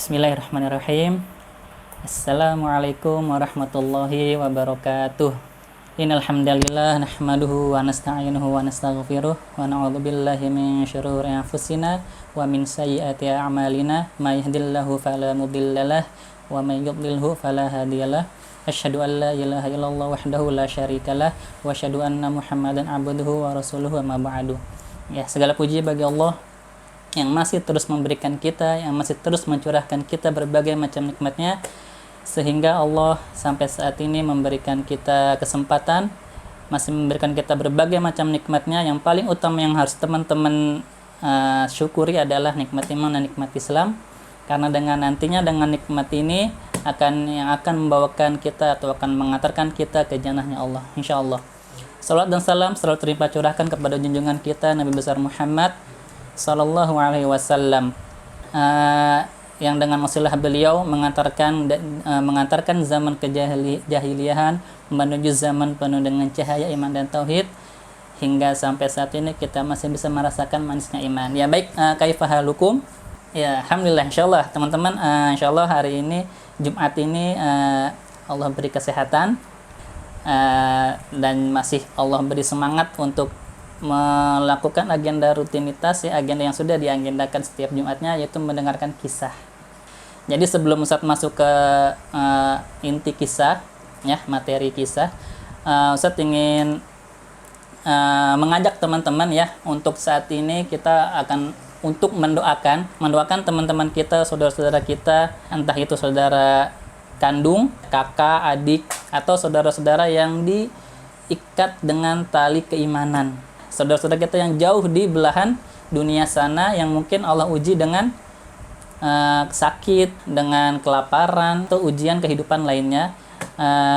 Bismillahirrahmanirrahim. Assalamualaikum warahmatullahi wabarakatuh. Innal hamdalillah nahmaduhu wa nasta'inuhu wa nastaghfiruh wa na'udzu billahi min syururi anfusina wa min sayyiati a'malina may yahdihillahu fala mudhillalah wa may yudlilhu fala hadiyalah. Asyhadu an la ilaha illallah wahdahu la syarikalah wa asyhadu anna Muhammadan abduhu wa rasuluhu amma ba'du. Ya, segala puji bagi Allah yang masih terus memberikan kita, yang masih terus mencurahkan kita berbagai macam nikmatnya, sehingga Allah sampai saat ini memberikan kita kesempatan, masih memberikan kita berbagai macam nikmatnya. Yang paling utama yang harus teman-teman syukuri adalah nikmat iman dan nikmat Islam, karena nantinya dengan nikmat ini yang akan membawakan kita atau akan mengantarkan kita ke jannahnya Allah, insyaallah. Salawat dan salam selalu terlimpah curahkan kepada junjungan kita Nabi besar Muhammad Sallallahu Alaihi Wasallam, yang dengan wasilah beliau mengantarkan zaman kejahiliahan menuju zaman penuh dengan cahaya iman dan tauhid, hingga sampai saat ini kita masih bisa merasakan manisnya iman. Ya baik, kaifahalukum? Ya alhamdulillah, insyaallah teman-teman, insyaallah hari ini Jumat ini Allah beri kesehatan, dan masih Allah beri semangat untuk melakukan agenda rutinitas, ya, agenda yang sudah diagendakan setiap Jumatnya, yaitu mendengarkan kisah. Jadi sebelum Ustadz masuk ke inti kisah, ya, materi kisah, Ustadz ingin mengajak teman-teman, ya, untuk saat ini kita akan untuk mendoakan teman-teman kita, saudara-saudara kita, entah itu saudara kandung, kakak, adik, atau saudara-saudara yang diikat dengan tali keimanan. Saudara-saudara kita yang jauh di belahan dunia sana, yang mungkin Allah uji dengan sakit, dengan kelaparan, atau ujian kehidupan lainnya.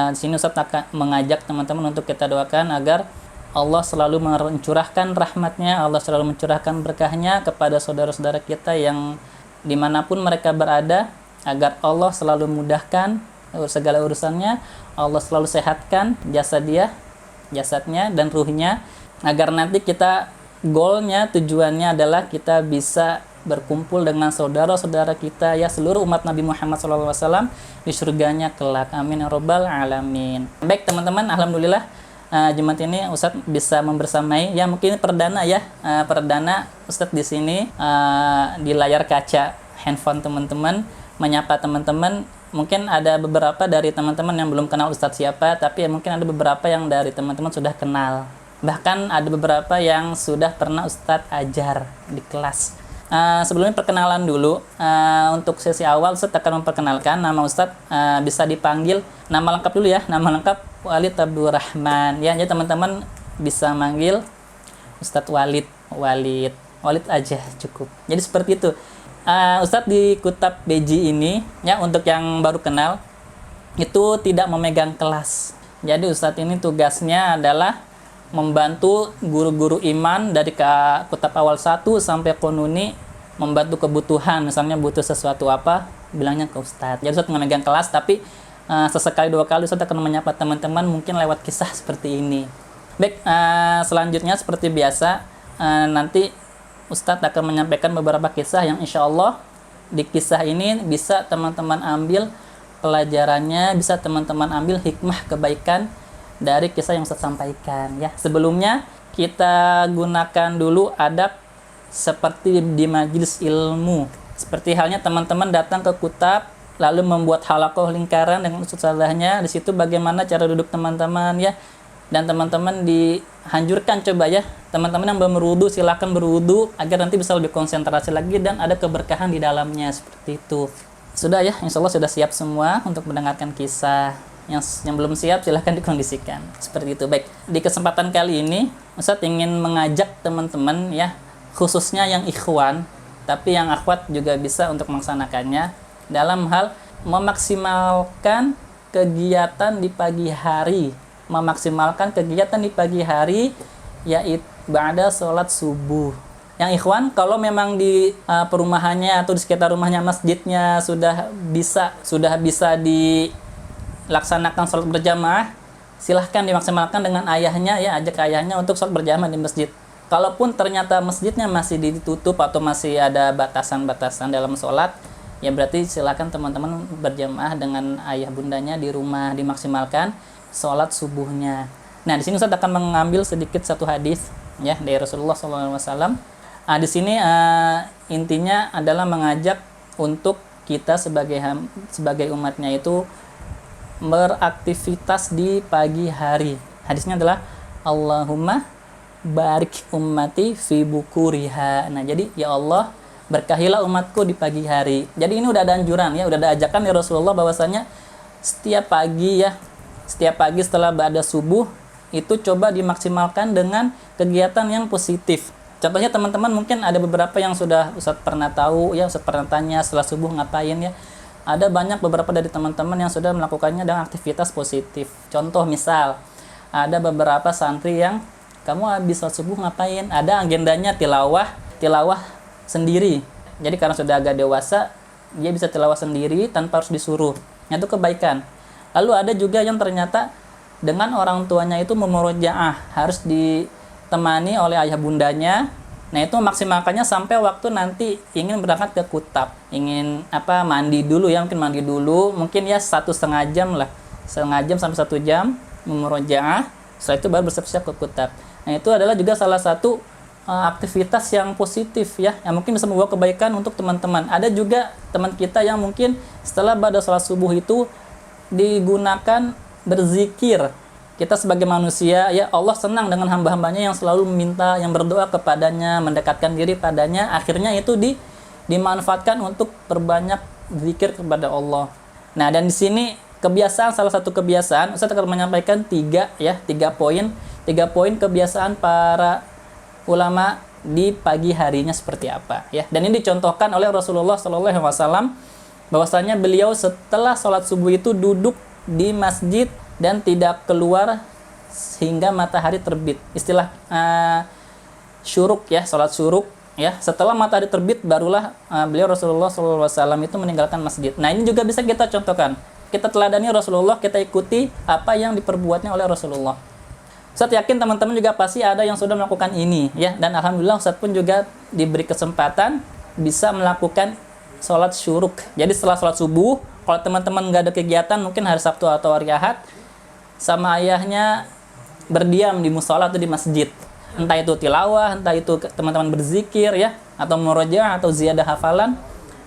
Di sini Ustaz akan mengajak teman-teman untuk kita doakan agar Allah selalu mencurahkan rahmatnya, Allah selalu mencurahkan berkahnya kepada saudara-saudara kita yang dimanapun mereka berada, agar Allah selalu mudahkan segala urusannya, Allah selalu sehatkan jasadnya dan ruhnya, agar nanti kita goalnya, tujuannya adalah kita bisa berkumpul dengan saudara-saudara kita, ya, seluruh umat Nabi Muhammad SAW di surganya kelak. Amin ya rabbal alamin. Baik teman-teman, alhamdulillah Jumat ini Ustadz bisa membersamai, ya, mungkin perdana, ya, perdana Ustadz di sini di layar kaca handphone teman-teman, menyapa teman-teman. Mungkin ada beberapa dari teman-teman yang belum kenal Ustadz siapa, tapi ya mungkin ada beberapa yang dari teman-teman sudah kenal. Bahkan ada beberapa yang sudah pernah Ustadz ajar di kelas. Sebelumnya perkenalan dulu. Untuk sesi awal Ustadz akan memperkenalkan nama Ustadz, bisa dipanggil nama lengkap dulu, ya. Nama lengkap Walid Abdurrahman, ya. Jadi teman-teman bisa manggil Ustadz Walid aja cukup. Jadi seperti itu. Ustadz di Kutab Beji ini, ya, untuk yang baru kenal, itu tidak memegang kelas. Jadi Ustadz ini tugasnya adalah membantu guru-guru iman dari Kutab awal 1 sampai Qununi, membantu kebutuhan. Misalnya butuh sesuatu apa, bilangnya ke Ustadz. Jadi Ustadz memegang kelas, tapi sesekali dua kali Ustadz akan menyapa teman-teman mungkin lewat kisah seperti ini. Baik, selanjutnya seperti biasa, nanti Ustadz akan menyampaikan beberapa kisah yang insya Allah di kisah ini bisa teman-teman ambil pelajarannya, bisa teman-teman ambil hikmah kebaikan dari kisah yang Ustadz sampaikan, ya. Sebelumnya kita gunakan dulu adab seperti di majelis ilmu. Seperti halnya teman-teman datang ke kutab lalu membuat halakoh lingkaran dengan ustadzahnya. Di situ bagaimana cara duduk teman-teman, ya. Dan teman-teman dianjurkan coba, ya, teman-teman yang belum berwudu silakan berwudu agar nanti bisa lebih konsentrasi lagi dan ada keberkahan di dalamnya, seperti itu. Sudah, ya, insyaallah sudah siap semua untuk mendengarkan kisah. Yang belum siap silahkan dikondisikan, seperti itu. Baik, di kesempatan kali ini Ustadz ingin mengajak teman-teman, ya, khususnya yang ikhwan, tapi yang akhwat juga bisa untuk melaksanakannya, dalam hal memaksimalkan kegiatan di pagi hari, yaitu ba'da sholat subuh. Yang ikhwan, kalau memang di perumahannya atau di sekitar rumahnya masjidnya sudah bisa dilaksanakan sholat berjamaah, silahkan dimaksimalkan dengan ayahnya, ya, ajak ayahnya untuk sholat berjamaah di masjid. Kalaupun ternyata masjidnya masih ditutup atau masih ada batasan-batasan dalam sholat, ya berarti silakan teman-teman berjamaah dengan ayah bundanya di rumah, dimaksimalkan sholat subuhnya. Nah, di sini Ustaz akan mengambil sedikit satu hadis ya dari Rasulullah SAW. Di sini intinya adalah mengajak untuk kita sebagai umatnya itu beraktivitas di pagi hari. Hadisnya adalah Allahumma barik ummati fi bukuriha. Nah, jadi ya Allah, berkahilah umatku di pagi hari. Jadi ini udah ada anjuran ya, udah ada ajakan dari Rasulullah bahwasanya setiap pagi setelah ba'da subuh itu coba dimaksimalkan dengan kegiatan yang positif. Contohnya teman-teman mungkin ada beberapa yang sudah Ustaz pernah tahu ya, Ustaz pernah tanya setelah subuh ngapain ya. Ada banyak beberapa dari teman-teman yang sudah melakukannya dengan aktivitas positif. Contoh misal, ada beberapa santri yang kamu habis sholat subuh ngapain? Ada agendanya tilawah sendiri. Jadi karena sudah agak dewasa, dia bisa tilawah sendiri tanpa harus disuruh. Itu kebaikan. Lalu ada juga yang ternyata dengan orang tuanya itu memurojaah, harus ditemani oleh ayah bundanya. Nah, itu maksimalkannya sampai waktu nanti ingin berangkat ke kutab, ingin mandi dulu ya, mungkin ya 1,5 jam lah, 1,5 jam sampai 1 jam memurojaah. Setelah itu baru bersiap-siap ke kutab. Nah, itu adalah juga salah satu aktivitas yang positif ya, yang mungkin bisa membawa kebaikan untuk teman-teman. Ada juga teman kita yang mungkin setelah pada sholat subuh itu digunakan berzikir. Kita sebagai manusia ya, Allah senang dengan hamba-hambanya yang selalu meminta, yang berdoa kepadanya, mendekatkan diri padanya. Akhirnya itu dimanfaatkan untuk perbanyak zikir kepada Allah. Nah, dan di sini salah satu kebiasaan Ustaz akan menyampaikan 3 poin kebiasaan para ulama di pagi harinya seperti apa ya. Dan ini dicontohkan oleh Rasulullah SAW bahwasanya beliau setelah sholat subuh itu duduk di masjid dan tidak keluar hingga matahari terbit. Istilah syuruk ya, sholat syuruk ya. Setelah matahari terbit barulah beliau Rasulullah SAW itu meninggalkan masjid. Nah, ini juga bisa kita contohkan. Kita teladani Rasulullah, kita ikuti apa yang diperbuatnya oleh Rasulullah. Ustaz yakin teman-teman juga pasti ada yang sudah melakukan ini ya, dan alhamdulillah Ustaz pun juga diberi kesempatan bisa melakukan sholat syuruk. Jadi setelah sholat subuh, kalau teman-teman nggak ada kegiatan, mungkin hari Sabtu atau hari Ahad, sama ayahnya berdiam di musola atau di masjid. Entah itu tilawah, entah itu teman-teman berzikir ya, atau murojaah atau ziyadah hafalan.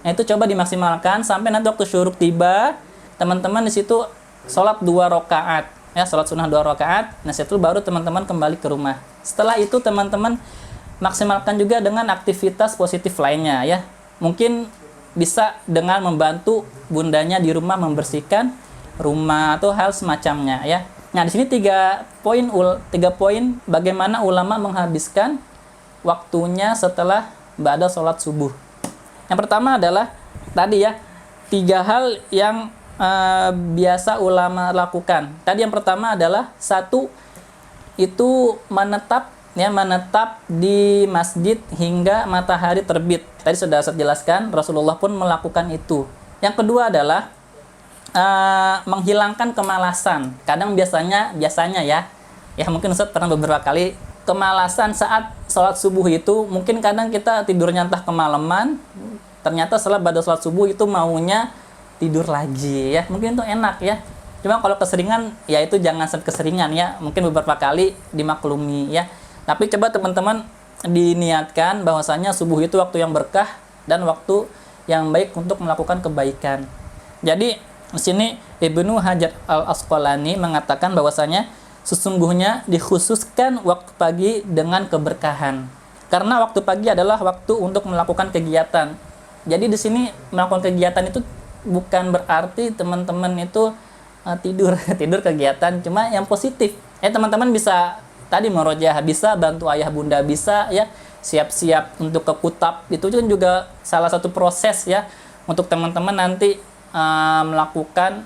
Nah, itu coba dimaksimalkan sampai nanti waktu syuruk tiba, teman-teman di situ sholat 2 rakaat ya, sholat sunnah 2 rakaat. Nah, setelah itu baru teman-teman kembali ke rumah. Setelah itu teman-teman maksimalkan juga dengan aktivitas positif lainnya ya. Mungkin bisa dengan membantu bundanya di rumah membersihkan rumah atau hal semacamnya ya. Nah, di sini 3 poin bagaimana ulama menghabiskan waktunya setelah ba'da sholat subuh. Yang pertama adalah tadi ya, 3 hal yang biasa ulama lakukan. Tadi yang pertama adalah 1 itu menetap di masjid hingga matahari terbit. Tadi sudah saya jelaskan, Rasulullah pun melakukan itu. Yang kedua adalah menghilangkan kemalasan. Kadang biasanya ya mungkin Ustaz pernah beberapa kali kemalasan saat sholat subuh itu, mungkin kadang kita tidurnya entah kemalaman, ternyata setelah pada sholat subuh itu maunya tidur lagi ya. Mungkin itu enak ya. Cuma kalau keseringan ya itu jangan sampai keseringan ya. Mungkin beberapa kali dimaklumi ya. Tapi coba teman-teman diniatkan bahwasanya subuh itu waktu yang berkah dan waktu yang baik untuk melakukan kebaikan. Jadi di sini Ibnu Hajar Al-Asqalani mengatakan bahwasanya sesungguhnya dikhususkan waktu pagi dengan keberkahan. Karena waktu pagi adalah waktu untuk melakukan kegiatan. Jadi di sini melakukan kegiatan itu bukan berarti teman-teman itu tidur kegiatan, cuma yang positif. Teman-teman bisa tadi merojaah, bisa bantu ayah bunda, bisa ya siap-siap untuk ke kutab. Itu juga salah satu proses ya untuk teman-teman nanti melakukan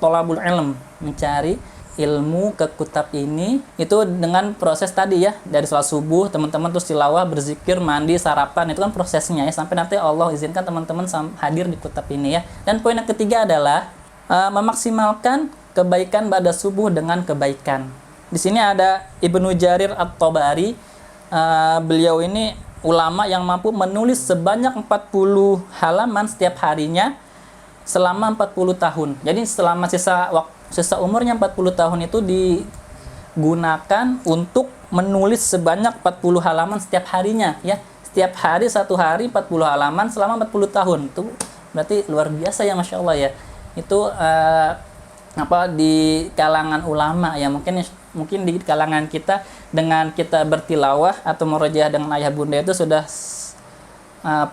tolabul ilm, mencari ilmu ke kutab ini. Itu dengan proses tadi ya, dari sholat subuh teman-teman terus tilawah, berzikir, mandi, sarapan, itu kan prosesnya ya, sampai nanti Allah izinkan teman-teman hadir di kutab ini ya. Dan poin yang ketiga adalah memaksimalkan kebaikan pada subuh dengan kebaikan. Di sini ada Ibnu Jarir At-Tabari, beliau ini ulama yang mampu menulis sebanyak 40 halaman setiap harinya selama 40 tahun. Jadi selama sisa umurnya 40 tahun itu digunakan untuk menulis sebanyak 40 halaman setiap harinya, ya. Setiap hari, satu hari 40 halaman selama 40 tahun. Itu berarti luar biasa ya, Masya Allah ya. Itu di kalangan ulama ya, mungkin di kalangan kita dengan kita bertilawah atau murojaah dengan ayah bunda itu sudah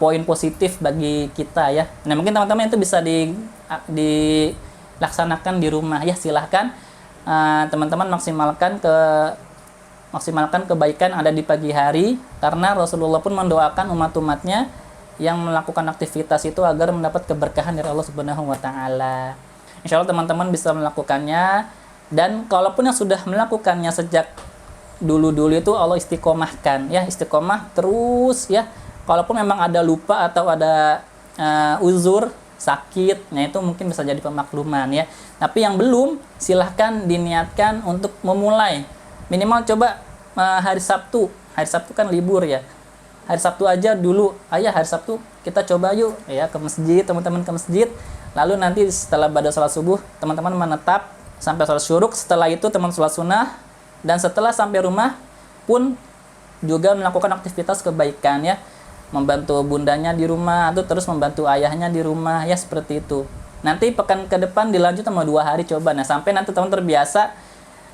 poin positif bagi kita ya. Nah, mungkin teman-teman itu bisa dilaksanakan di rumah ya. Silahkan teman-teman maksimalkan kebaikan ada di pagi hari, karena Rasulullah pun mendoakan umat-umatnya yang melakukan aktivitas itu agar mendapat keberkahan dari Allah Subhanahu wa taala. Insya Allah teman-teman bisa melakukannya, dan kalaupun yang sudah melakukannya sejak dulu-dulu itu Allah istiqomahkan ya, istiqomah terus ya. Kalaupun memang ada lupa atau ada uzur sakit, nah itu mungkin bisa jadi pemakluman ya. Tapi yang belum, silahkan diniatkan untuk memulai. Minimal coba hari Sabtu kan libur ya. Hari Sabtu aja dulu, ayah hari Sabtu kita coba yuk ya ke masjid, teman-teman ke masjid. Lalu nanti setelah pada sholat subuh, teman-teman menetap sampai sholat syuruk. Setelah itu teman sholat sunnah, dan setelah sampai rumah pun juga melakukan aktivitas kebaikan ya, membantu bundanya di rumah atau terus membantu ayahnya di rumah ya, seperti itu. Nanti pekan ke depan dilanjut sama 2 hari coba. Nah, sampai nanti teman terbiasa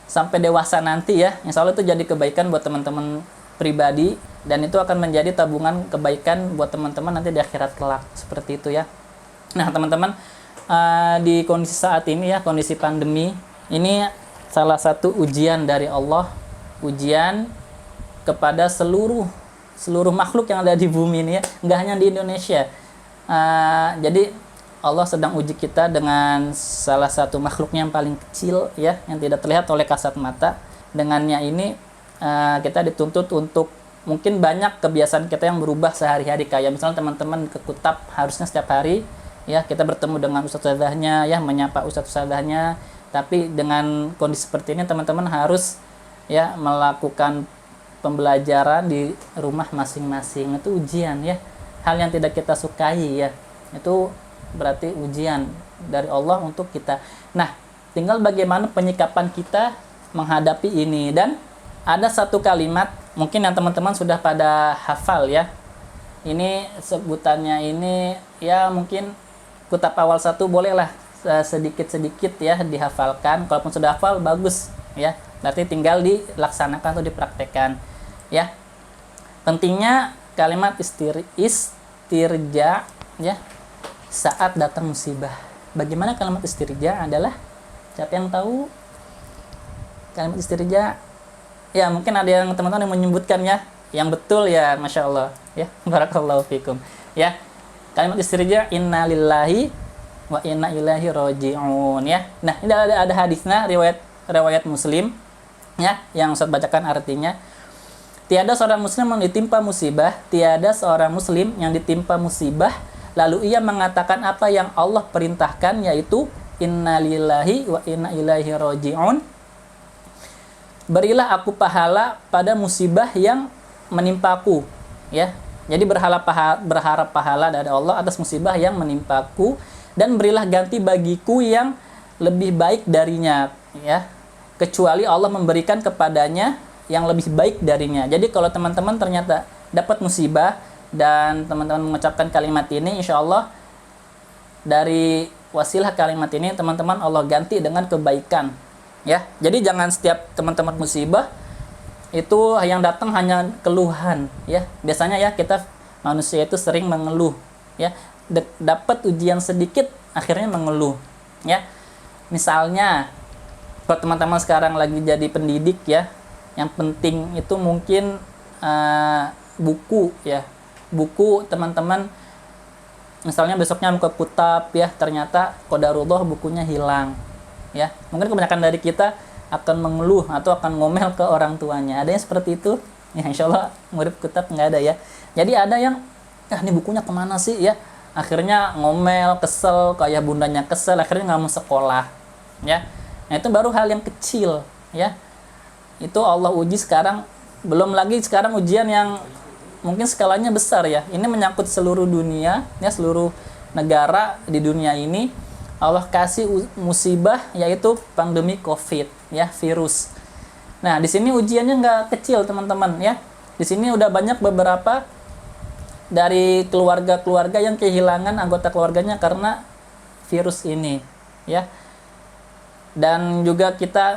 sampai dewasa nanti ya, insya Allah itu jadi kebaikan buat teman-teman pribadi, dan itu akan menjadi tabungan kebaikan buat teman-teman nanti di akhirat kelak, seperti itu ya. Nah teman-teman, di kondisi saat ini ya, kondisi pandemi ini salah satu ujian dari Allah, ujian kepada seluruh makhluk yang ada di bumi ini ya, nggak hanya di Indonesia. Jadi Allah sedang uji kita dengan salah satu makhluknya yang paling kecil ya, yang tidak terlihat oleh kasat mata. Dengannya ini kita dituntut untuk mungkin banyak kebiasaan kita yang berubah sehari-hari, kayak misalnya teman-teman ke Kutab harusnya setiap hari ya kita bertemu dengan ustadzahnya ya, menyapa ustadzahnya. Tapi dengan kondisi seperti ini teman-teman harus ya melakukan pembelajaran di rumah masing-masing. Itu ujian ya, hal yang tidak kita sukai ya, itu berarti ujian dari Allah untuk kita. Nah, tinggal bagaimana penyikapan kita menghadapi ini. Dan ada satu kalimat mungkin yang teman-teman sudah pada hafal ya. Ini sebutannya ini ya, mungkin Kutab awal 1 bolehlah sedikit-sedikit ya dihafalkan. Kalaupun sudah hafal bagus ya, berarti tinggal dilaksanakan atau dipraktekkan ya. Pentingnya kalimat istirja ya saat datang musibah. Bagaimana kalimat istirja adalah, siapa yang tahu kalimat istirja? Ya, mungkin ada yang teman-teman yang menyebutkan ya, yang betul ya, Masya Allah ya, barakallahu fikum ya. Kalimat istirja, inna lillahi wa inna ilaihi roji'un ya. Nah, ini ada hadisnya, riwayat Muslim ya, yang saya bacakan artinya. Tiada seorang muslim yang ditimpa musibah, tiada seorang muslim yang ditimpa musibah lalu ia mengatakan apa yang Allah perintahkan, yaitu inna lillahi wa inna ilaihi roji'un. Berilah aku pahala pada musibah yang menimpaku ya. Jadi berharap pahala dari Allah atas musibah yang menimpaku, dan berilah ganti bagiku yang lebih baik darinya ya, kecuali Allah memberikan kepadanya yang lebih baik darinya. Jadi kalau teman-teman ternyata dapat musibah dan teman-teman mengucapkan kalimat ini, insya Allah dari wasilah kalimat ini teman-teman Allah ganti dengan kebaikan ya. Jadi jangan setiap teman-teman musibah itu yang datang hanya keluhan ya. Biasanya ya kita manusia itu sering mengeluh ya, dapat ujian sedikit akhirnya mengeluh ya. Misalnya kalau teman-teman sekarang lagi jadi pendidik ya, yang penting itu mungkin buku ya, buku teman-teman misalnya besoknya mau ke Kutab ya, ternyata qadarullah bukunya hilang ya. Mungkin kebanyakan dari kita akan mengeluh atau akan ngomel ke orang tuanya. Ada yang seperti itu ya, insya Allah murid Kutab nggak ada ya. Jadi ada yang ini bukunya kemana sih ya, akhirnya ngomel, kesel, kayak bundanya kesel, akhirnya nggak mau sekolah ya. Nah itu baru hal yang kecil ya, itu Allah uji sekarang. Belum lagi sekarang ujian yang mungkin skalanya besar ya. Ini menyangkut seluruh dunia, ya seluruh negara di dunia ini. Allah kasih musibah yaitu pandemi COVID, ya virus. Nah, di sini ujiannya nggak kecil teman-teman ya. Di sini udah banyak beberapa dari keluarga-keluarga yang kehilangan anggota keluarganya karena virus ini, ya. Dan juga kita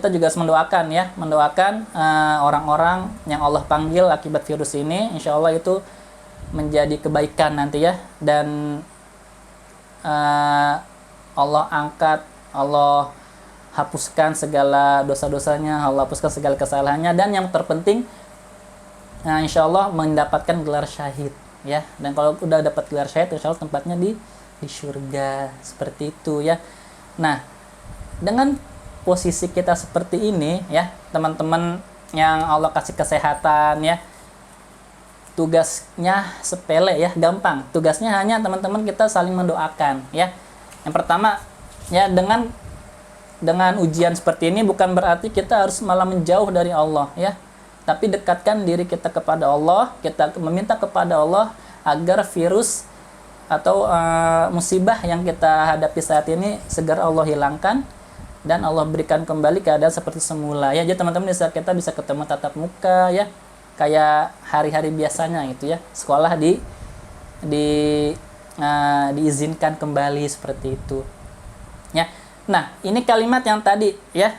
juga harus mendoakan ya, mendoakan orang-orang yang Allah panggil akibat virus ini, insya Allah itu menjadi kebaikan nanti ya, dan Allah angkat, Allah hapuskan segala dosa-dosanya, Allah hapuskan segala kesalahannya, dan yang terpenting insya Allah mendapatkan gelar syahid ya. Dan kalau udah dapat gelar syahid, insya Allah tempatnya di surga, seperti itu ya. Nah, dengan posisi kita seperti ini ya, teman-teman yang Allah kasih kesehatan ya, tugasnya sepele ya, gampang. Tugasnya hanya teman-teman kita saling mendoakan ya. Yang pertama ya, dengan ujian seperti ini bukan berarti kita harus malah menjauh dari Allah ya. Tapi dekatkan diri kita kepada Allah, kita meminta kepada Allah agar virus atau musibah yang kita hadapi saat ini segera Allah hilangkan dan Allah berikan kembali keadaan seperti semula ya. Jadi teman-teman di saat kita bisa ketemu tatap muka ya, kayak hari-hari biasanya gitu ya. Sekolah diizinkan kembali seperti itu ya. Nah, ini kalimat yang tadi ya,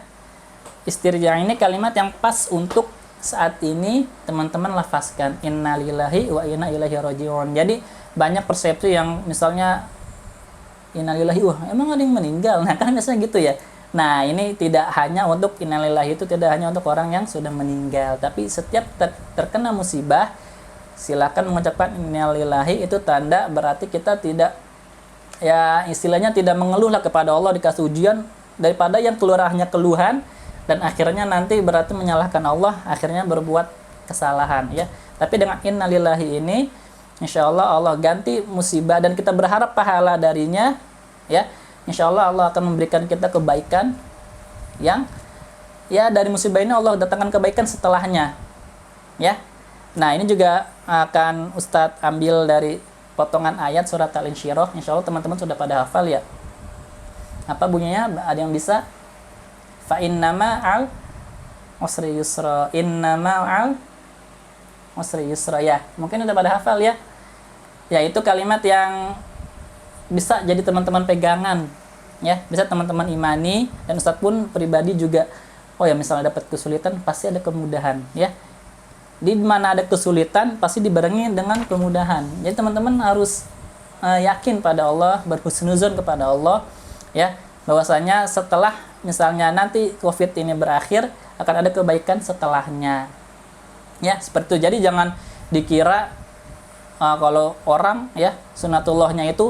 istirja ini kalimat yang pas untuk saat ini teman-teman lafazkan, innalillahi wa inna ilaihi raji'un. Jadi banyak persepsi yang misalnya innalillahi, wah emang ada yang meninggal, nah kan biasanya gitu ya. Nah, ini tidak hanya untuk innalillahi, itu tidak hanya untuk orang yang sudah meninggal, tapi setiap terkena musibah silakan mengucapkan innalillahi, itu tanda berarti kita tidak, ya istilahnya tidak mengeluhlah kepada Allah dikasih ujian, daripada yang keluar hanya keluhan dan akhirnya nanti berarti menyalahkan Allah, akhirnya berbuat kesalahan ya. Tapi dengan innalillahi ini insya Allah Allah ganti musibah dan kita berharap pahala darinya ya. Insya Allah Allah akan memberikan kita kebaikan yang ya, dari musibah ini Allah datangkan kebaikan setelahnya ya. Nah, ini juga akan Ustadz ambil dari potongan ayat surat Al-Insyirah. Insya Allah teman-teman sudah pada hafal ya. Apa bunyinya? Ada yang bisa? Fa innama al usri yusra, innama al usri yusra ya. Mungkin udah pada hafal ya. Ya, itu kalimat yang bisa jadi teman-teman pegangan ya, bisa teman-teman imani, dan Ustadz pun pribadi juga, oh ya misalnya dapat kesulitan pasti ada kemudahan ya. Di mana ada kesulitan pasti dibarengi dengan kemudahan. Jadi teman-teman harus yakin pada Allah, berhusnuzon kepada Allah ya, bahwasanya setelah misalnya nanti COVID ini berakhir akan ada kebaikan setelahnya ya, seperti itu. Jadi jangan dikira kalau orang ya, sunatullahnya itu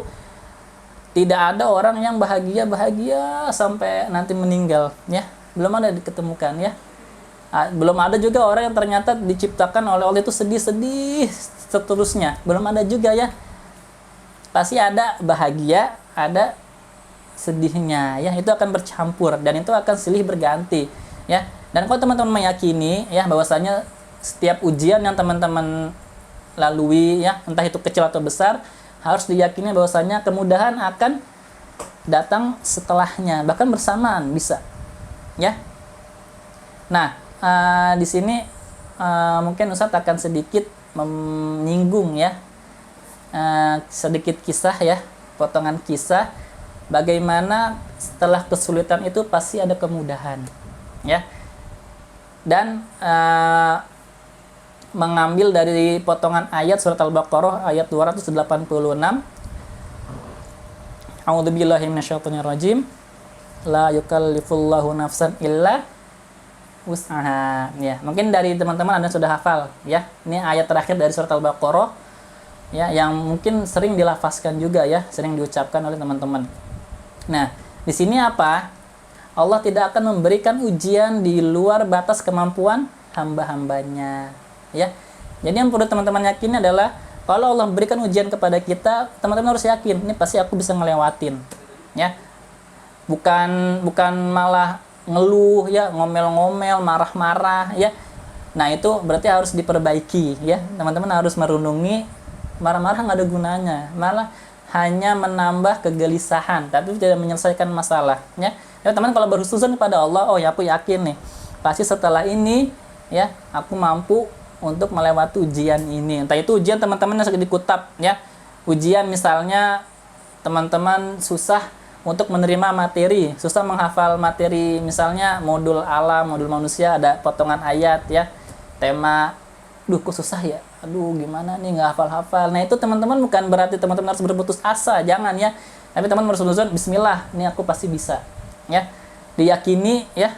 tidak ada orang yang bahagia sampai nanti meninggal ya, belum ada diketemukan ya. Belum ada juga orang yang ternyata diciptakan oleh Allah itu sedih-sedih seterusnya, belum ada juga ya. Pasti ada bahagia, ada sedihnya ya, itu akan bercampur dan itu akan silih berganti ya. Dan kalau teman-teman meyakini ya bahwasanya setiap ujian yang teman-teman lalui ya, entah itu kecil atau besar, harus diyakini bahwasanya kemudahan akan datang setelahnya, bahkan bersamaan bisa ya. Nah, di sini mungkin Ustadz akan sedikit menyinggung ya, sedikit kisah ya, potongan kisah bagaimana setelah kesulitan itu pasti ada kemudahan ya. Dan mengambil dari potongan ayat surat Al-Baqarah ayat 286. A'udzubillahi minasyaitonirrajim. La yukallifullahu nafsan illa wus'aha. Ya, mungkin dari teman-teman Anda sudah hafal ya. Ini ayat terakhir dari surat Al-Baqarah ya, yang mungkin sering dilafazkan juga ya, sering diucapkan oleh teman-teman. Nah, di sini apa? Allah tidak akan memberikan ujian di luar batas kemampuan hamba-hambanya ya. Jadi yang perlu teman-teman yakini adalah kalau Allah berikan ujian kepada kita, teman-teman harus yakin ini pasti aku bisa ngelewatin ya. Bukan malah ngeluh ya, ngomel-ngomel, marah-marah ya. Nah, itu berarti harus diperbaiki ya. Teman-teman harus merenungi, marah-marah nggak ada gunanya, malah hanya menambah kegelisahan, tapi tidak menyelesaikan masalah ya. Ya teman, kalau berhusnuzon kepada Allah, oh ya aku yakin nih, pasti setelah ini ya aku mampu untuk melewati ujian ini. Entah itu ujian teman-teman yang sedang dikutab ya. Ujian misalnya teman-teman susah untuk menerima materi, susah menghafal materi, misalnya modul alam, modul manusia, ada potongan ayat ya, tema, duh kok susah ya, aduh gimana nih nggak hafal-hafal. Nah itu teman-teman bukan berarti teman-teman harus berputus asa, jangan ya. Tapi teman harus berhusnuzon, bismillah, ini aku pasti bisa ya. Diyakini ya,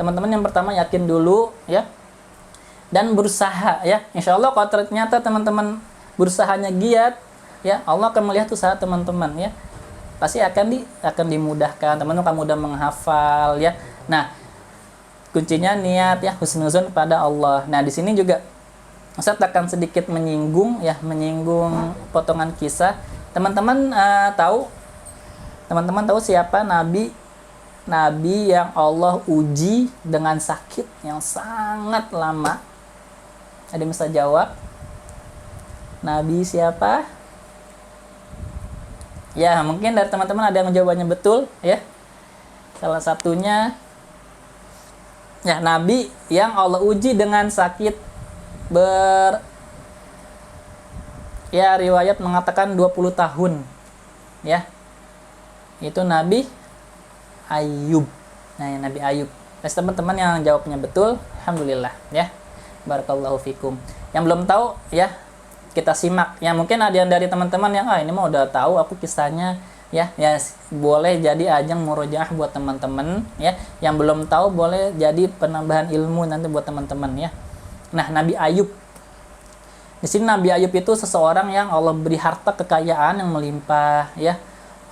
teman-teman yang pertama yakin dulu ya, dan berusaha ya. Insya Allah kalau ternyata teman-teman berusahanya giat ya, Allah akan melihat usaha teman-teman ya, pasti akan dimudahkan, teman-teman akan mudah menghafal ya. Nah, kuncinya niat ya, husnuzon pada Allah. Nah, di sini juga Ustaz akan sedikit menyinggung potongan kisah. Teman-teman tahu siapa nabi yang Allah uji dengan sakit yang sangat lama? Ada yang bisa jawab? Nabi siapa? Ya, mungkin dari teman-teman ada yang menjawabnya betul ya. Salah satunya ya, nabi yang Allah uji dengan sakit riwayat mengatakan 20 tahun ya. Itu Nabi Ayub. Nah, ya, Nabi Ayub. Terus teman-teman yang jawabnya betul, alhamdulillah ya. Barakallahu fikum. Yang belum tahu ya, kita simak. Ya mungkin ada yang dari teman-teman yang ini mah udah tahu aku kisahnya ya. Ya boleh jadi ajang murojaah buat teman-teman ya. Yang belum tahu boleh jadi penambahan ilmu nanti buat teman-teman ya. Nah, Nabi Ayub. Di sini Nabi Ayub itu seseorang yang Allah beri harta kekayaan yang melimpah ya.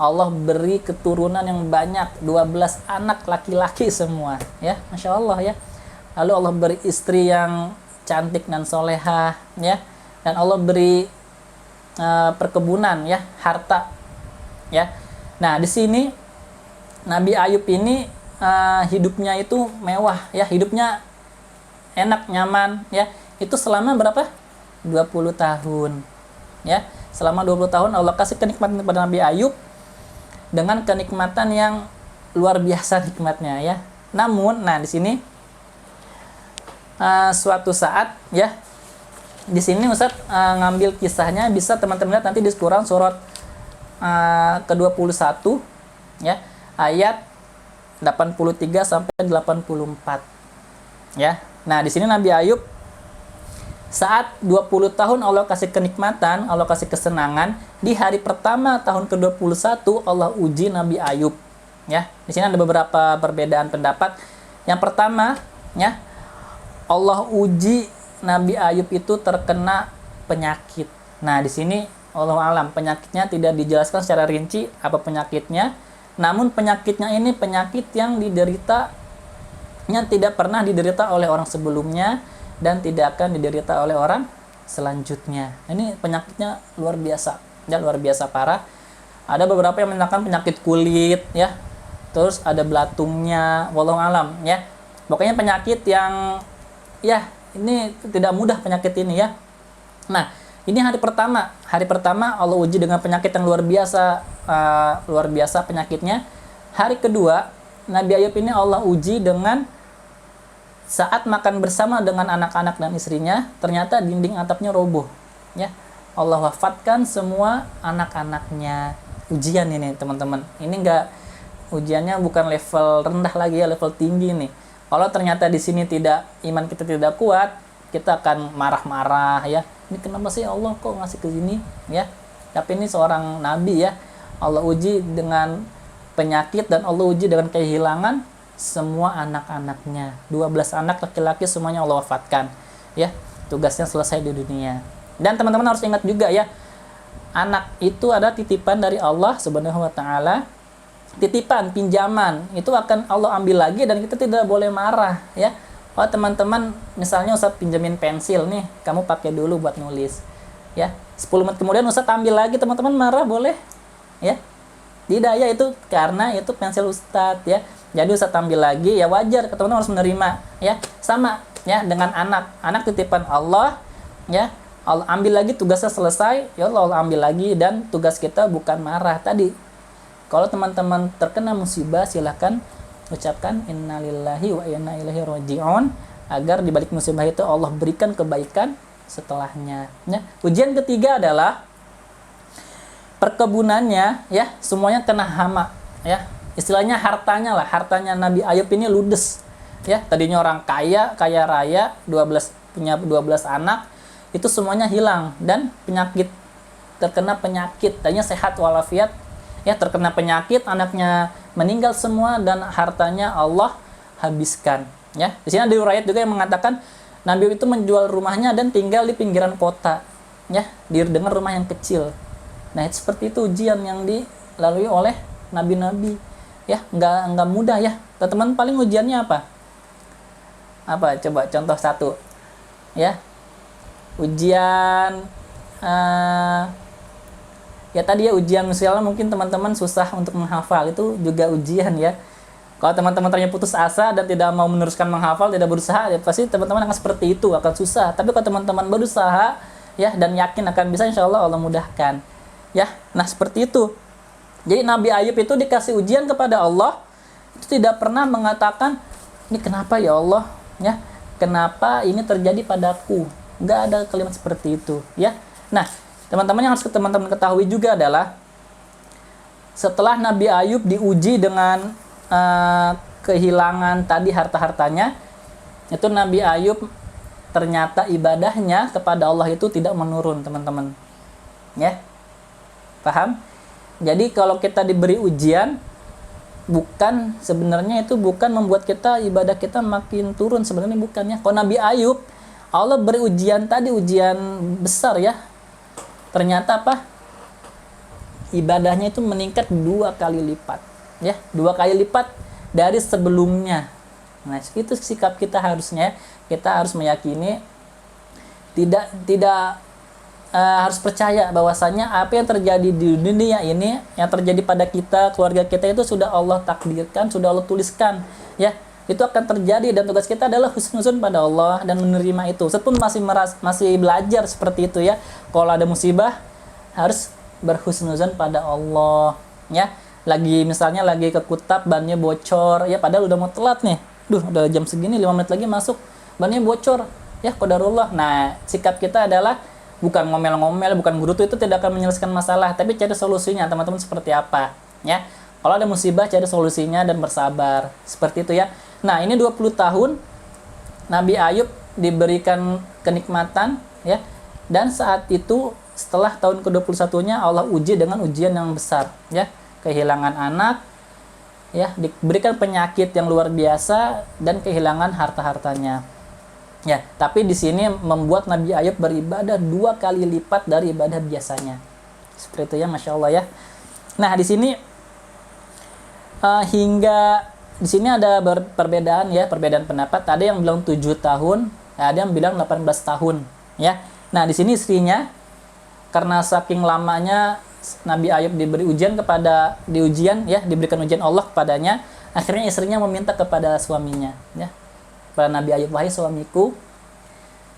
Allah beri keturunan yang banyak, 12 anak laki-laki semua ya. Masya Allah ya. Lalu Allah beri istri yang cantik dan solehah ya. Dan Allah beri perkebunan ya, harta ya. Nah, di sini Nabi Ayub ini hidupnya itu mewah ya, hidupnya enak, nyaman ya. Itu selama berapa? 20 tahun ya. Selama 20 tahun Allah kasih kenikmatan kepada Nabi Ayub dengan kenikmatan yang luar biasa nikmatnya ya. Namun, nah di sini suatu saat ya, di sini Ustaz ngambil kisahnya, bisa teman-teman lihat nanti di Quran surat ke-21 ya, ayat 83 sampai 84 ya. Nah, di sini Nabi Ayub saat 20 tahun Allah kasih kenikmatan, Allah kasih kesenangan, di hari pertama tahun ke-21 Allah uji Nabi Ayub ya. Di sini ada beberapa perbedaan pendapat. Yang pertama ya, Allah uji Nabi Ayub itu terkena penyakit. Nah, di sini Allah alam penyakitnya tidak dijelaskan secara rinci apa penyakitnya. Namun penyakitnya ini penyakit yang tidak pernah diderita oleh orang sebelumnya dan tidak akan diderita oleh orang selanjutnya. Ini penyakitnya luar biasa, ya luar biasa parah. Ada beberapa yang menyatakan penyakit kulit ya. Terus ada belatungnya, wallahu alam ya. Pokoknya penyakit yang ya ini tidak mudah penyakit ini ya. Nah, ini hari pertama Allah uji dengan penyakit yang luar biasa penyakitnya. Hari kedua Nabi Ayub ini Allah uji dengan saat makan bersama dengan anak-anak dan istrinya, ternyata dinding atapnya roboh ya. Allah wafatkan semua anak-anaknya. Ujian ini teman-teman, ini ujiannya bukan level rendah lagi ya, level tinggi nih. Kalau ternyata di sini iman kita tidak kuat, kita akan marah-marah ya. Ini kenapa sih Allah kok ngasih ke sini ya? Tapi ini seorang nabi ya. Allah uji dengan penyakit dan Allah uji dengan kehilangan semua anak-anaknya. 12 anak laki-laki semuanya Allah wafatkan ya. Tugasnya selesai di dunia. Dan teman-teman harus ingat juga ya, anak itu ada titipan dari Allah Subhanahu wa taala. Titipan, pinjaman, itu akan Allah ambil lagi dan kita tidak boleh marah ya. Oh teman-teman, misalnya Ustaz pinjamin pensil nih, kamu pakai dulu buat nulis ya. 10 menit kemudian Ustaz ambil lagi, teman-teman marah boleh ya? Tidak ya, itu karena itu pensil Ustaz ya. Jadi Ustaz ambil lagi ya, wajar, teman-teman harus menerima ya. Sama ya dengan anak titipan Allah, ya. Allah ambil lagi, tugasnya selesai, ya Allah ambil lagi, dan tugas kita bukan marah tadi. Kalau teman-teman terkena musibah, silahkan ucapkan innalillahi wa inna ilaihi raji'un, agar di balik musibah itu Allah berikan kebaikan setelahnya. Ya. Ujian ketiga adalah perkebunannya, ya, semuanya kena hama, ya. Istilahnya hartanya Nabi Ayub ini ludes, ya. Tadinya orang kaya raya, punya 12 anak, itu semuanya hilang, dan terkena penyakit. Tadinya sehat walafiat, ya, terkena penyakit, anaknya meninggal semua, dan hartanya Allah habiskan, ya. Di sini ada riwayat juga yang mengatakan Nabi itu menjual rumahnya dan tinggal di pinggiran kota, ya, dengan rumah yang kecil. Nah, itu seperti itu ujian yang dilalui oleh nabi-nabi, ya. Nggak mudah, ya. Teman-teman, paling ujiannya apa? Coba contoh satu, ya. Ujian ya tadi ya, ujian misalnya mungkin teman-teman susah untuk menghafal, itu juga ujian, ya. Kalau teman-teman ternyata putus asa dan tidak mau meneruskan menghafal, tidak berusaha, ya pasti teman-teman akan seperti itu, akan susah. Tapi kalau teman-teman berusaha, ya, dan yakin akan bisa, insya Allah Allah mudahkan, ya. Nah, seperti itu. Jadi Nabi Ayub itu dikasih ujian kepada Allah, itu tidak pernah mengatakan, ini kenapa ya Allah, ya, kenapa ini terjadi padaku. Nggak ada kalimat seperti itu, ya. Nah, teman-teman yang harus teman-teman ketahui juga adalah setelah Nabi Ayub diuji dengan kehilangan tadi harta-hartanya, itu Nabi Ayub ternyata ibadahnya kepada Allah itu tidak menurun, teman-teman, ya. Paham? Jadi kalau kita diberi ujian, sebenarnya itu bukan membuat ibadah kita makin turun, sebenarnya bukan, ya. Kalau Nabi Ayub, Allah beri ujian tadi, ujian besar, ya. Ternyata apa? Ibadahnya itu meningkat 2 kali lipat, ya. 2 kali lipat dari sebelumnya. Nah, itu sikap kita harusnya. Kita harus meyakini, tidak harus percaya bahwasanya apa yang terjadi di dunia ini, yang terjadi pada kita, keluarga kita, itu sudah Allah takdirkan, sudah Allah tuliskan, ya. Itu akan terjadi, dan tugas kita adalah husnuzon pada Allah dan menerima itu. Meskipun masih belajar seperti itu, ya. Kalau ada musibah harus berhusnuzon pada Allah, ya. Misalnya lagi ke Kutap, bannya bocor, ya, padahal udah mau telat nih. Udah jam segini, 5 menit lagi masuk, bannya bocor, ya, qadarullah. Nah, sikap kita adalah bukan ngomel-ngomel, bukan gerutu, itu tidak akan menyelesaikan masalah, tapi cari solusinya, teman-teman, seperti apa, ya. Kalau ada musibah, cari solusinya dan bersabar, seperti itu, ya. Nah, ini 20 tahun Nabi Ayub diberikan kenikmatan, ya. Dan saat itu setelah tahun ke-21-nya Allah uji dengan ujian yang besar, ya. Kehilangan anak, ya, diberikan penyakit yang luar biasa, dan kehilangan harta-hartanya. Ya, tapi di sini membuat Nabi Ayub beribadah 2 kali lipat dari ibadah biasanya. Seperti itu, ya, Masya Allah, ya. Nah, di sini di sini ada perbedaan, ya, perbedaan pendapat. Ada yang bilang 7 tahun, ada yang bilang 18 tahun, ya. Nah, di sini istrinya, karena saking lamanya Nabi Ayub diberi ujian diberikan ujian Allah kepadanya, akhirnya istrinya meminta kepada suaminya, ya. Kepada Nabi Ayub, wahai suamiku,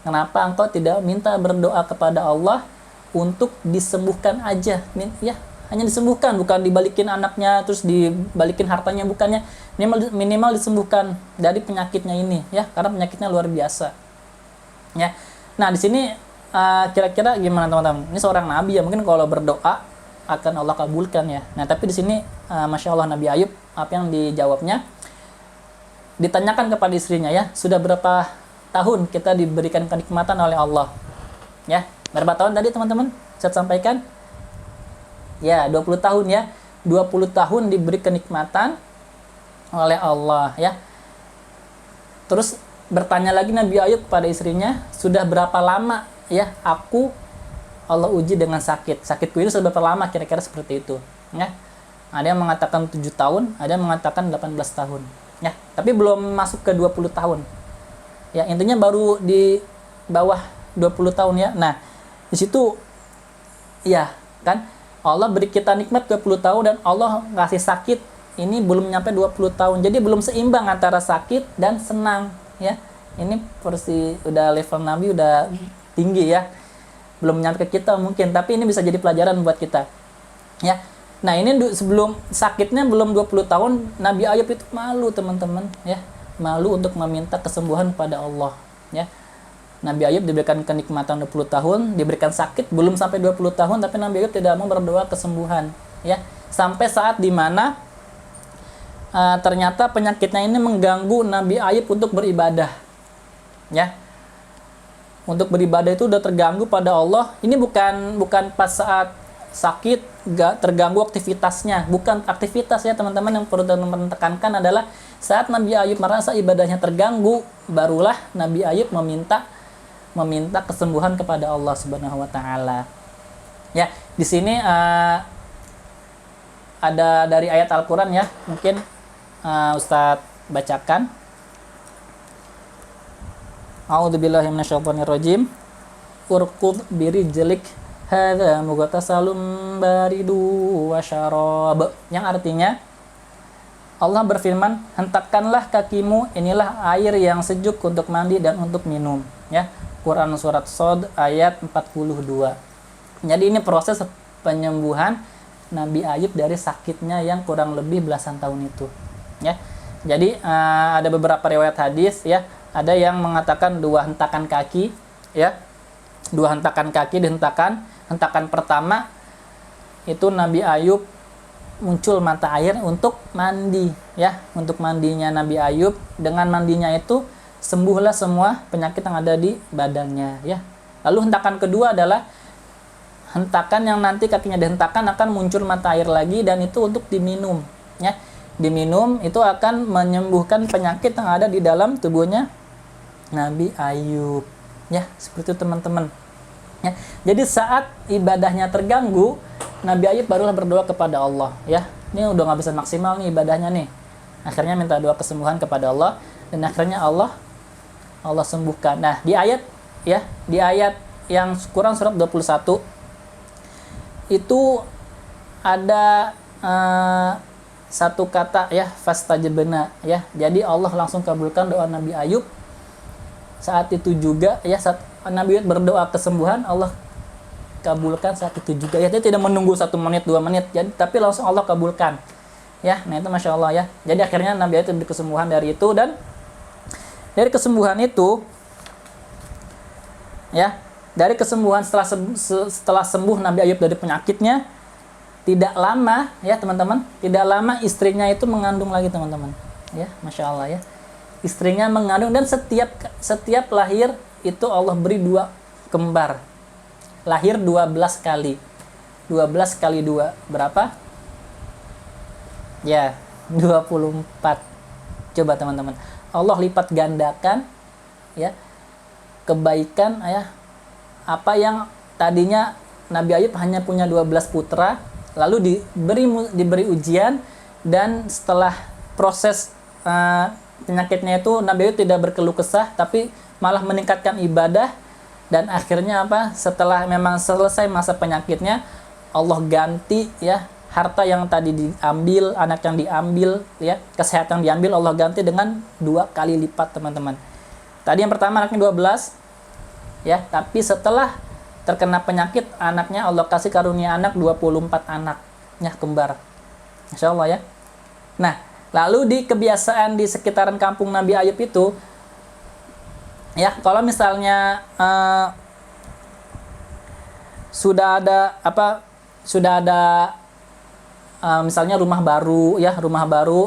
kenapa engkau tidak minta berdoa kepada Allah untuk disembuhkan aja, ya. Hanya disembuhkan, bukan dibalikin anaknya, terus dibalikin hartanya, bukannya. Minimal disembuhkan dari penyakitnya ini, ya, karena penyakitnya luar biasa, ya. Nah, di sini kira-kira gimana, teman-teman? Ini seorang nabi, ya, mungkin kalau berdoa akan Allah kabulkan, ya. Nah, tapi di sini Masya Allah, Nabi Ayub, apa yang dijawabnya? Ditanyakan kepada istrinya, ya, sudah berapa tahun kita diberikan kenikmatan oleh Allah, ya. Berapa tahun tadi, teman-teman? Saya sampaikan, ya, 20 tahun, ya. 20 tahun diberi kenikmatan oleh Allah, ya. Terus bertanya lagi Nabi Ayub kepada istrinya, sudah berapa lama, ya, Allah uji dengan sakitku ini sudah berapa lama, kira-kira seperti itu, ya. Ada yang mengatakan 7 tahun, ada yang mengatakan 18 tahun, ya. Tapi belum masuk ke 20 tahun, ya. Intinya baru di bawah 20 tahun, ya. Nah, di situ, ya, kan, Allah beri kita nikmat 20 tahun dan Allah ngasih sakit ini belum nyampe 20 tahun. Jadi belum seimbang antara sakit dan senang, ya. Ini versi udah level Nabi udah tinggi ya. Belum nyampe ke kita mungkin, tapi ini bisa jadi pelajaran buat kita. Ya. Nah, ini sebelum sakitnya belum 20 tahun, Nabi Ayub itu malu, teman-teman, ya. Malu untuk meminta kesembuhan pada Allah, ya. Nabi Ayub diberikan kenikmatan 20 tahun, diberikan sakit belum sampai 20 tahun, tapi Nabi Ayub tidak mau berdoa kesembuhan, ya. Sampai saat dimana ternyata penyakitnya ini mengganggu Nabi Ayub untuk beribadah, ya. Untuk beribadah itu udah terganggu pada Allah. Ini bukan pas saat sakit gak terganggu aktivitasnya, bukan aktivitas ya teman-teman. Yang perlu teman-teman tekankan adalah saat Nabi Ayub merasa ibadahnya terganggu, barulah Nabi Ayub meminta kesembuhan kepada Allah Subhanahu wa taala. Ya, di sini ada dari ayat Al-Qur'an ya, mungkin Ustadz bacakan. A'udzubillahi minasyaitonirrajim. Urqud birijlik hadza mughtasalun baridu wa syarab. Yang artinya Allah berfirman, hentakkanlah kakimu, inilah air yang sejuk untuk mandi dan untuk minum, ya. Quran surat Shad ayat 42. Jadi ini proses penyembuhan Nabi Ayub dari sakitnya yang kurang lebih belasan tahun itu, ya. Jadi ada beberapa riwayat hadis, ya. Ada yang mengatakan 2 hentakan kaki, ya. 2 hentakan kaki dihentakan. Hentakan pertama itu Nabi Ayub muncul mata air untuk mandi, ya. Untuk mandinya Nabi Ayub, dengan mandinya itu sembuhlah semua penyakit yang ada di badannya, ya. Lalu hentakan kedua adalah hentakan yang nanti kakinya dihentakan akan muncul mata air lagi, dan itu untuk diminum, ya. Diminum itu akan menyembuhkan penyakit yang ada di dalam tubuhnya Nabi Ayub, ya. Seperti itu teman-teman, ya. Jadi saat ibadahnya terganggu, Nabi Ayub barulah berdoa kepada Allah, ya. Ini udah nggak bisa maksimal nih ibadahnya nih, akhirnya minta doa kesembuhan kepada Allah, dan akhirnya Allah sembuhkan. Nah, di ayat yang Quran surat 21 itu ada satu kata, ya, fastajabna, ya. Jadi Allah langsung kabulkan doa Nabi Ayub. Saat itu juga, ya, saat Nabi Ayub berdoa kesembuhan, Allah kabulkan saat itu juga, ya. Dia tidak menunggu 1 menit 2 menit, jadi tapi langsung Allah kabulkan, ya. Nah, itu Masya Allah, ya. Jadi akhirnya Nabi Ayub diberi kesembuhan dari itu, dan dari kesembuhan itu, ya, dari kesembuhan setelah sembuh Nabi Ayub dari penyakitnya, tidak lama, ya teman-teman, tidak lama istrinya itu mengandung lagi, teman-teman, ya. Masya Allah, ya. Istrinya mengandung, dan setiap lahir itu Allah beri 2 kembar. Lahir 12 kali. 12 kali 2 berapa? Ya, 24. Coba teman-teman, Allah lipat gandakan, ya, kebaikan, ya. Apa yang tadinya Nabi Ayub hanya punya 12 putra, lalu diberi ujian, dan setelah proses penyakitnya itu Nabi Ayub tidak berkeluh kesah, tapi malah meningkatkan ibadah, dan akhirnya apa? Setelah memang selesai masa penyakitnya, Allah ganti, ya, harta yang tadi diambil, anak yang diambil, ya, kesehatan diambil, Allah ganti dengan 2 kali lipat, teman-teman. Tadi yang pertama anaknya 12, ya, tapi setelah terkena penyakit, anaknya Allah kasih karunia anak 24 anak, ya, kembar. Masya Allah, ya. Nah, lalu di kebiasaan di sekitaran kampung Nabi Ayub itu, ya, kalau misalnya sudah ada misalnya rumah baru, ya,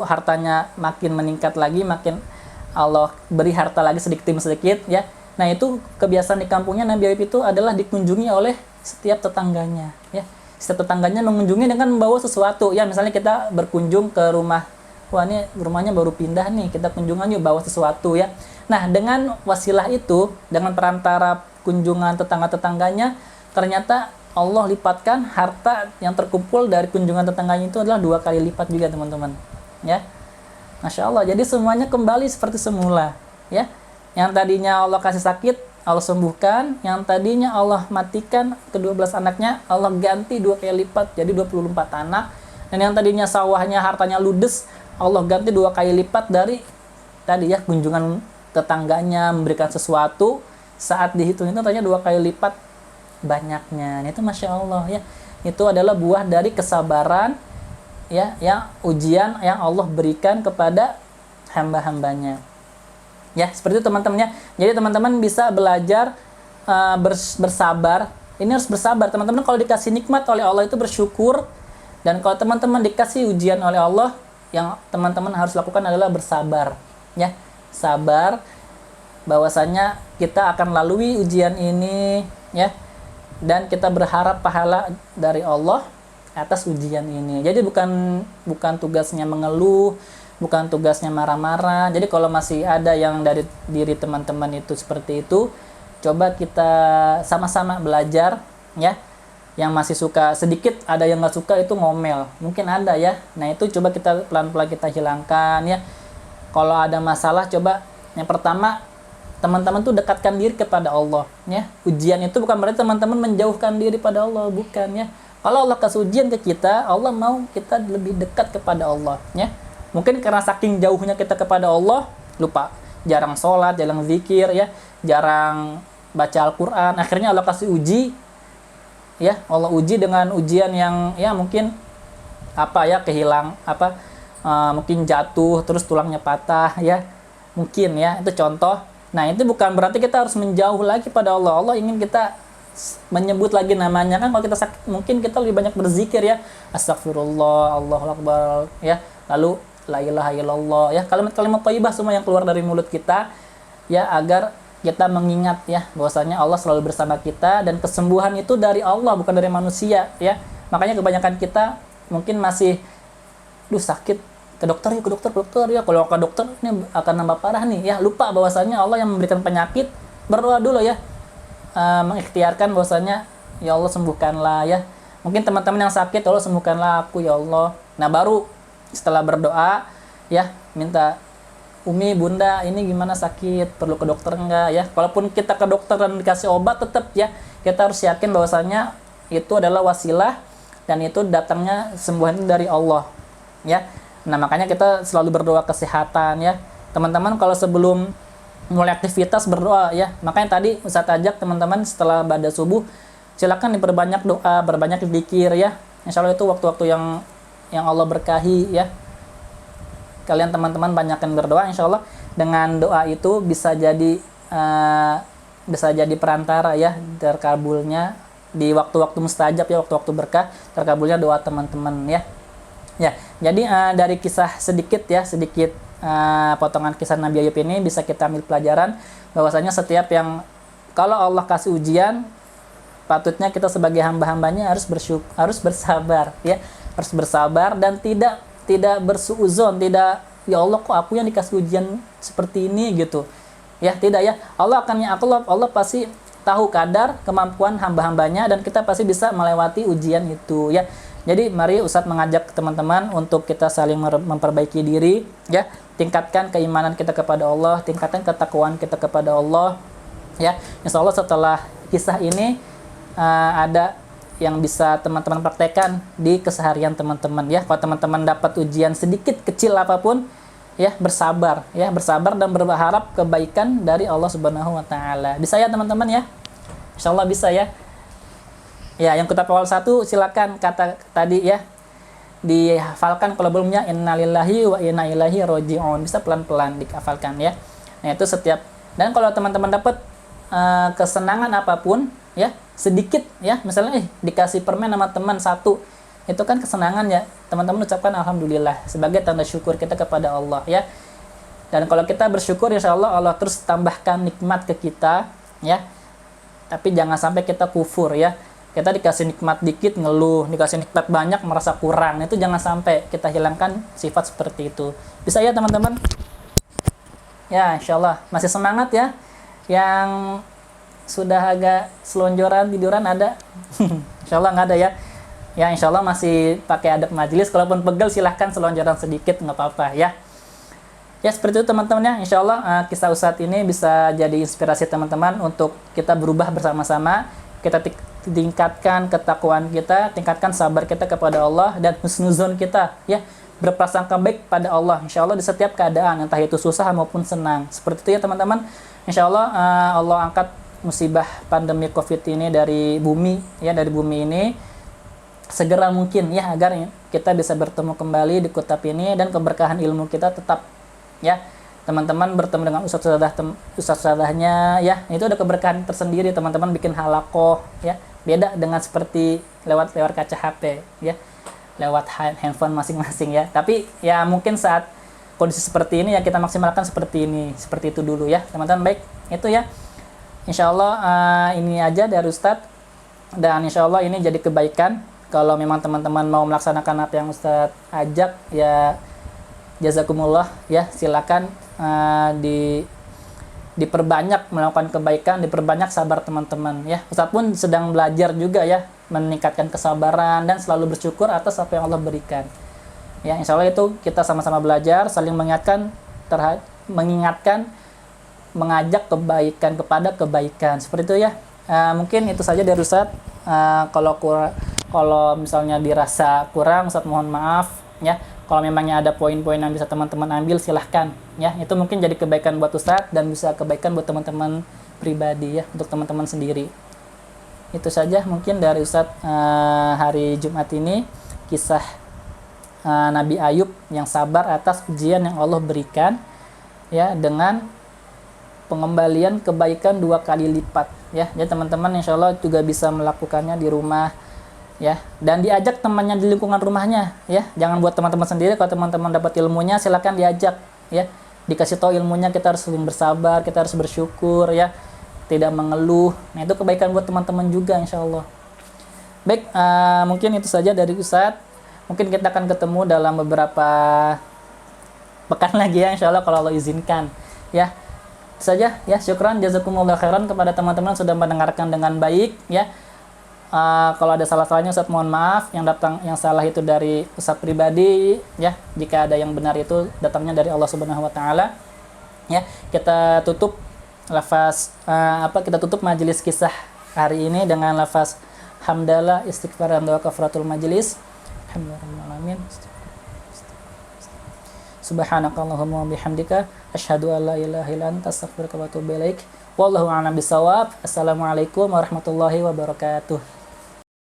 hartanya makin meningkat lagi, makin Allah beri harta lagi sedikit demi sedikit, ya. Nah, itu kebiasaan di kampungnya Nabi Ayub itu adalah dikunjungi oleh setiap tetangganya, ya. Setiap tetangganya mengunjungi dengan membawa sesuatu, ya. Misalnya kita berkunjung ke rumah, wah, ini rumahnya baru pindah nih, kita kunjungan yuk, bawa sesuatu, ya. Nah, dengan wasilah itu, dengan perantara kunjungan tetangga-tetangganya, ternyata Allah lipatkan harta yang terkumpul dari kunjungan tetangganya itu adalah 2 kali lipat juga, teman-teman, ya. Masya Allah, jadi semuanya kembali seperti semula, ya. Yang tadinya Allah kasih sakit, Allah sembuhkan. Yang tadinya Allah matikan ke-12 anaknya, Allah ganti 2 kali lipat, jadi 24 anak. Dan yang tadinya sawahnya hartanya ludes, Allah ganti 2 kali lipat dari tadi, ya, kunjungan tetangganya, memberikan sesuatu, saat dihitung itu ternyata 2 kali lipat banyaknya. Itu Masya Allah ya. Itu adalah buah dari kesabaran ya, yang ujian yang Allah berikan kepada hamba-hambanya. Ya, seperti itu teman-teman ya. Jadi teman-teman bisa belajar bersabar. Ini harus bersabar. Teman-teman kalau dikasih nikmat oleh Allah itu bersyukur. Dan kalau teman-teman dikasih ujian oleh Allah, yang teman-teman harus lakukan adalah bersabar. Ya, sabar bahwasanya kita akan lalui ujian ini ya. Dan kita berharap pahala dari Allah atas ujian ini. Jadi bukan tugasnya mengeluh, bukan tugasnya marah-marah. Jadi kalau masih ada yang dari diri teman-teman itu seperti itu, coba kita sama-sama belajar ya. Yang masih suka sedikit, ada yang nggak suka itu ngomel, mungkin ada ya. Nah itu coba kita pelan-pelan kita hilangkan ya. Kalau ada masalah, coba yang pertama teman-teman tuh dekatkan diri kepada Allah ya. Ujian itu bukan berarti teman-teman menjauhkan diri pada Allah, bukan ya. Kalau Allah kasih ujian ke kita, Allah mau kita lebih dekat kepada Allah ya. Mungkin karena saking jauhnya kita kepada Allah, lupa, jarang sholat, jarang zikir ya, jarang baca Al-Quran, akhirnya Allah kasih uji ya. Allah uji dengan ujian yang ya mungkin mungkin jatuh terus tulangnya patah ya, mungkin ya, itu contoh. Nah itu bukan berarti kita harus menjauh lagi pada Allah. Allah ingin kita menyebut lagi namanya kan. Kalau kita sakit mungkin kita lebih banyak berzikir ya, astagfirullah, Allahu akbar ya, lalu la ilaha illallah ya, kalimat-kalimat thayyibah semua yang keluar dari mulut kita ya, agar kita mengingat ya bahwasanya Allah selalu bersama kita dan kesembuhan itu dari Allah bukan dari manusia ya. Makanya kebanyakan kita mungkin masih sakit, ke dokter ya, kalau ke dokter ini akan nambah parah nih ya. Lupa bahwasanya Allah yang memberikan penyakit. Berdoa dulu ya, mengikhtiarkan bahwasanya ya Allah sembuhkanlah ya. Mungkin teman-teman yang sakit, Allah sembuhkanlah aku ya Allah. Nah baru setelah berdoa ya, minta, Umi, Bunda, ini gimana sakit? Perlu ke dokter enggak ya? Kalaupun kita ke dokter dan dikasih obat, tetap ya kita harus yakin bahwasanya itu adalah wasilah dan itu datangnya sembuhan dari Allah ya. Nah makanya kita selalu berdoa kesehatan ya. Teman-teman kalau sebelum mulai aktivitas berdoa ya. Makanya tadi Ustaz ajak teman-teman setelah ba'da subuh, silakan diperbanyak doa, berbanyak zikir ya. Insya Allah itu waktu-waktu yang Allah berkahi ya. Kalian teman-teman banyakkan berdoa, insya Allah dengan doa itu bisa jadi perantara ya terkabulnya di waktu-waktu mustajab ya, waktu-waktu berkah terkabulnya doa teman-teman ya. Ya, jadi dari kisah sedikit potongan kisah Nabi Ayub ini bisa kita ambil pelajaran bahwasanya setiap yang kalau Allah kasih ujian, patutnya kita sebagai hamba-hambanya harus bersabar ya, harus bersabar dan tidak bersuuzon, tidak ya Allah kok aku yang dikasih ujian seperti ini gitu ya, tidak ya. Allah pasti tahu kadar kemampuan hamba-hambanya dan kita pasti bisa melewati ujian itu ya. Jadi mari Ustadz mengajak teman-teman untuk kita saling memperbaiki diri ya, tingkatkan keimanan kita kepada Allah, tingkatkan ketakwaan kita kepada Allah ya. Insya Allah setelah kisah ini ada yang bisa teman-teman praktekkan di keseharian teman-teman ya. Kalau teman-teman dapat ujian sedikit kecil apapun ya, bersabar dan berharap kebaikan dari Allah Subhanahu wa taala. Bisa ya teman-teman ya? Insyaallah bisa ya. Ya, yang kitab awal 1 silakan kata tadi ya dihafalkan, kalau belumnya innalillahi wa inna ilaihi raji'un. Bisa pelan-pelan dihafalkan ya. Nah, itu setiap, dan kalau teman-teman dapat kesenangan apapun ya, sedikit ya, misalnya dikasih permen sama teman satu, itu kan kesenangan ya, teman-teman ucapkan alhamdulillah sebagai tanda syukur kita kepada Allah ya. Dan kalau kita bersyukur, insya Allah Allah terus tambahkan nikmat ke kita ya. Tapi jangan sampai kita kufur ya, kita dikasih nikmat dikit ngeluh, dikasih nikmat banyak merasa kurang. Itu jangan sampai kita hilangkan sifat seperti itu. Bisa ya teman-teman ya, insya Allah masih semangat ya. Yang sudah agak selonjoran tiduran ada? Insya Allah nggak ada ya. Ya insya Allah masih pakai adab majelis. Kalaupun pegel silahkan selonjoran sedikit, nggak apa-apa ya. Ya seperti itu teman-teman ya. Insya Allah kisah Ustadz ini bisa jadi inspirasi teman-teman untuk kita berubah bersama-sama. Kita tingkatkan ketakwaan kita, tingkatkan sabar kita kepada Allah dan husnuzon kita ya. berprasangka baik pada Allah, insya Allah di setiap keadaan, entah itu susah maupun senang. Seperti itu ya teman-teman. Insya Allah Allah angkat musibah pandemi COVID ini dari bumi, ya, dari bumi ini segera mungkin, ya, agar kita bisa bertemu kembali di kutub ini dan keberkahan ilmu kita tetap, ya. Teman-teman bertemu dengan ustadz-ustadzahnya, ya, itu ada keberkahan tersendiri. Teman-teman bikin halakoh, ya, beda dengan seperti lewat kaca HP, ya, lewat handphone masing-masing, ya. Tapi ya mungkin saat kondisi seperti ini ya kita maksimalkan seperti ini, seperti itu dulu, ya teman-teman. Baik, itu ya, insya Allah ini aja dari Ustadz, dan insya Allah ini jadi kebaikan. Kalau memang teman-teman mau melaksanakan apa yang Ustadz ajak, ya jazakumullah, ya, silakan diperbanyak melakukan kebaikan, diperbanyak sabar teman-teman, ya. Ustadz pun sedang belajar juga, ya, meningkatkan kesabaran dan selalu bersyukur atas apa yang Allah berikan, ya. Insya Allah itu kita sama-sama belajar, saling mengingatkan, mengajak kebaikan kepada kebaikan, seperti itu, ya. Mungkin itu saja dari Ustadz. Kalau misalnya dirasa kurang, Ustadz mohon maaf, ya. Kalau memangnya ada poin-poin yang bisa teman-teman ambil, silahkan, ya. Itu mungkin jadi kebaikan buat Ustadz dan bisa kebaikan buat teman-teman pribadi, ya, untuk teman-teman sendiri. Itu saja mungkin dari Ustadz hari Jumat ini, kisah Nabi Ayub yang sabar atas ujian yang Allah berikan, ya, dengan pengembalian kebaikan 2 kali lipat, ya. Jadi teman-teman insya Allah juga bisa melakukannya di rumah, ya, dan diajak temannya di lingkungan rumahnya, ya. Jangan buat teman-teman sendiri. Kalau teman-teman dapat ilmunya, silakan diajak, ya, dikasih tahu ilmunya. Kita harus sering bersabar, kita harus bersyukur, ya, tidak mengeluh. Nah, itu kebaikan buat teman-teman juga insya Allah. Baik, mungkin itu saja dari Ustadz. Mungkin kita akan ketemu dalam beberapa pekan lagi, ya, insya Allah, kalau Allah izinkan, ya. Itu saja, ya. Syukran jazakumullah khairan kepada teman-teman sudah mendengarkan dengan baik, ya. Kalau ada salah-salahnya Ustadz mohon maaf. Yang salah itu dari Ustadz pribadi, ya. Jika ada yang benar itu datangnya dari Allah Subhanahu wa taala, ya. Kita tutup majelis kisah hari ini dengan lafaz hamdalah, istighfar, dan doa kafaratul majelis. Alhamdulillahirabbil alamin. Subhanakallahumma wa bihamdika asyhadu an la ilaha illa anta astaghfiruka wa atubu ilaik. Wallahu a'lam bishawab. Assalamualaikum warahmatullahi wabarakatuh.